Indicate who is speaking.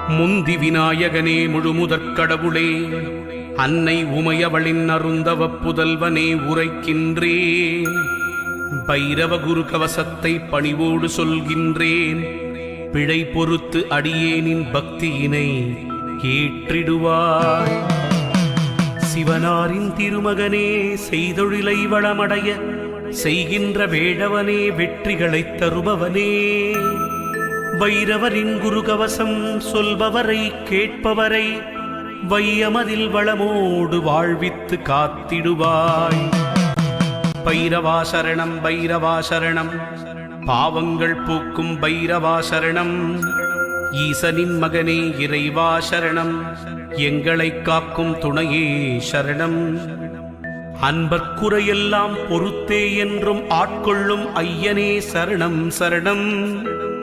Speaker 1: முந்தி விநாயகனே முழுமுதற் கடவுளே, அன்னை உமையவளின் அருந்தவ புதல்வனே உரைக்கின்றேன். பைரவ குரு கவசத்தை பணிவோடு சொல்கின்றேன். பிழை பொறுத்து அடியேனின் பக்தியினை ஏற்றிடுவாய். சிவனாரின் திருமகனே, செய்தொழிலை வளமடைய செய்கின்ற வேடவனே, வெற்றிகளைத் தருபவனே, வைரவரின் குருகவசம் சொல்பவரை கேட்பவரை வையமதில் வளமோடு வாழ்வித்து காத்திடுவாய். பைரவா சரணம், பைரவா சரணம், பாவங்கள் போக்கும் பைரவா சரணம். ஈசனின் மகனே இறைவா சரணம், எங்களை காக்கும் துணையே சரணம். அன்பர்க்குறையெல்லாம் பொறுத்தே என்றும் ஆட்கொள்ளும் ஐயனே சரணம் சரணம்.